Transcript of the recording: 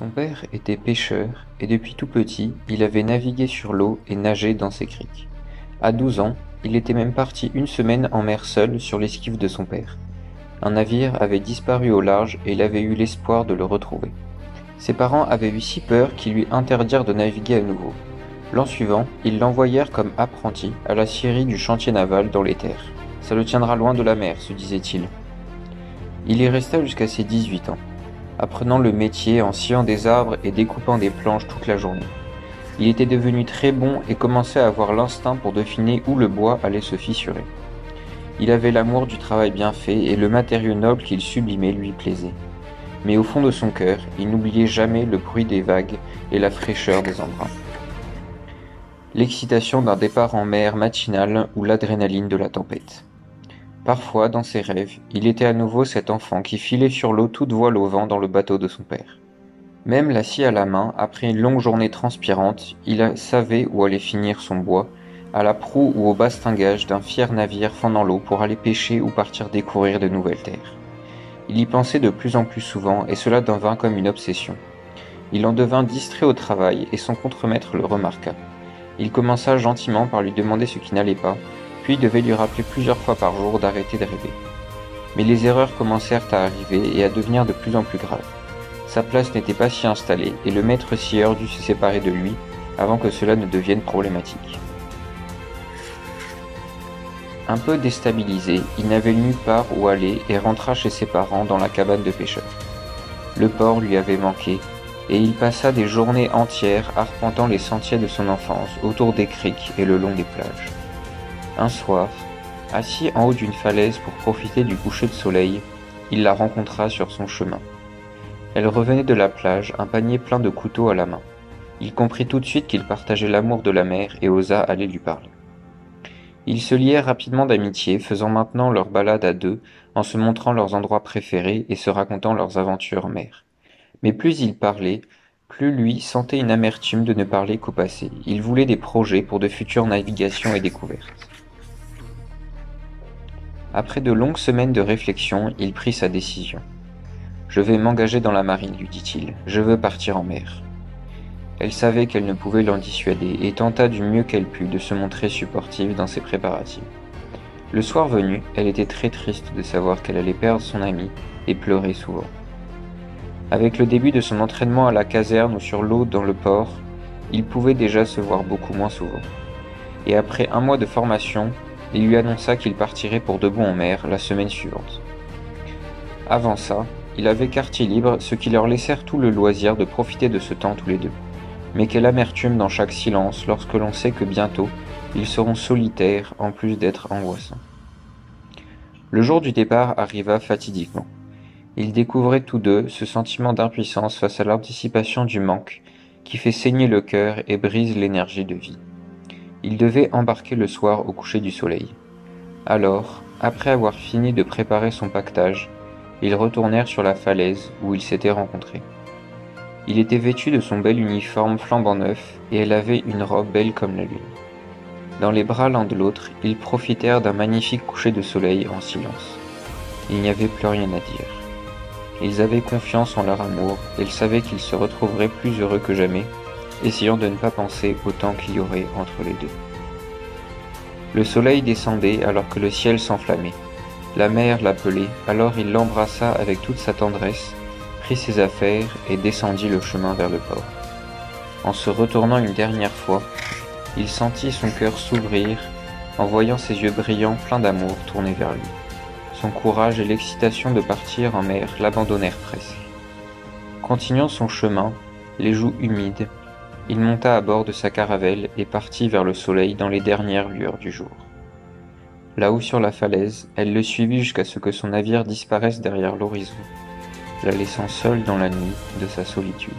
Son père était pêcheur et depuis tout petit, il avait navigué sur l'eau et nagé dans ses criques. À 12 ans, il était même parti une semaine en mer seul sur l'esquif de son père. Un navire avait disparu au large et il avait eu l'espoir de le retrouver. Ses parents avaient eu si peur qu'ils lui interdirent de naviguer à nouveau. L'an suivant, ils l'envoyèrent comme apprenti à la scierie du chantier naval dans les terres. Ça le tiendra loin de la mer, se disait-il. Il y resta jusqu'à ses 18 ans, apprenant le métier en sciant des arbres et découpant des planches toute la journée. Il était devenu très bon et commençait à avoir l'instinct pour deviner où le bois allait se fissurer. Il avait l'amour du travail bien fait et le matériau noble qu'il sublimait lui plaisait. Mais au fond de son cœur, il n'oubliait jamais le bruit des vagues et la fraîcheur des embruns. L'excitation d'un départ en mer matinal ou l'adrénaline de la tempête. Parfois, dans ses rêves, il était à nouveau cet enfant qui filait sur l'eau toute voile au vent dans le bateau de son père. Même la scie à la main, après une longue journée transpirante, il savait où allait finir son bois, à la proue ou au bastingage d'un fier navire fendant l'eau pour aller pêcher ou partir découvrir de nouvelles terres. Il y pensait de plus en plus souvent et cela devint comme une obsession. Il en devint distrait au travail et son contremaître le remarqua. Il commença gentiment par lui demander ce qui n'allait pas, puis devait lui rappeler plusieurs fois par jour d'arrêter de rêver. Mais les erreurs commencèrent à arriver et à devenir de plus en plus graves. Sa place n'était pas si installée et le maître scieur dut se séparer de lui avant que cela ne devienne problématique. Un peu déstabilisé, il n'avait nulle part où aller et rentra chez ses parents dans la cabane de pêcheur. Le port lui avait manqué et il passa des journées entières arpentant les sentiers de son enfance autour des criques et le long des plages. Un soir, assis en haut d'une falaise pour profiter du coucher de soleil, il la rencontra sur son chemin. Elle revenait de la plage, un panier plein de couteaux à la main. Il comprit tout de suite qu'ils partageaient l'amour de la mer et osa aller lui parler. Ils se lièrent rapidement d'amitié, faisant maintenant leur balade à deux, en se montrant leurs endroits préférés et se racontant leurs aventures en mer. Mais plus ils parlaient, plus lui sentait une amertume de ne parler qu'au passé. Il voulait des projets pour de futures navigations et découvertes. Après de longues semaines de réflexion, il prit sa décision. « Je vais m'engager dans la marine, lui dit-il. Je veux partir en mer. » Elle savait qu'elle ne pouvait l'en dissuader et tenta du mieux qu'elle put de se montrer supportive dans ses préparatifs. Le soir venu, elle était très triste de savoir qu'elle allait perdre son ami et pleurait souvent. Avec le début de son entraînement à la caserne ou sur l'eau dans le port, ils pouvaient déjà se voir beaucoup moins souvent. Et après un mois de formation, il lui annonça qu'il partirait pour de bon en mer la semaine suivante. Avant ça, il avait quartier libre, ce qui leur laissèrent tout le loisir de profiter de ce temps tous les deux. Mais quelle amertume dans chaque silence lorsque l'on sait que bientôt, ils seront solitaires en plus d'être angoissants. Le jour du départ arriva fatidiquement. Ils découvraient tous deux ce sentiment d'impuissance face à l'anticipation du manque qui fait saigner le cœur et brise l'énergie de vie. Ils devaient embarquer le soir au coucher du soleil. Alors, après avoir fini de préparer son pactage, ils retournèrent sur la falaise où ils s'étaient rencontrés. Il était vêtu de son bel uniforme flambant neuf et elle avait une robe belle comme la lune. Dans les bras l'un de l'autre, ils profitèrent d'un magnifique coucher de soleil en silence. Il n'y avait plus rien à dire. Ils avaient confiance en leur amour et ils savaient qu'ils se retrouveraient plus heureux que jamais, essayant de ne pas penser au temps qu'il y aurait entre les deux. Le soleil descendait alors que le ciel s'enflammait. La mer l'appelait, alors il l'embrassa avec toute sa tendresse, prit ses affaires et descendit le chemin vers le port. En se retournant une dernière fois, il sentit son cœur s'ouvrir en voyant ses yeux brillants pleins d'amour tournés vers lui. Son courage et l'excitation de partir en mer l'abandonnèrent presque. Continuant son chemin, les joues humides, il monta à bord de sa caravelle et partit vers le soleil dans les dernières lueurs du jour. Là-haut sur la falaise, elle le suivit jusqu'à ce que son navire disparaisse derrière l'horizon, la laissant seule dans la nuit de sa solitude.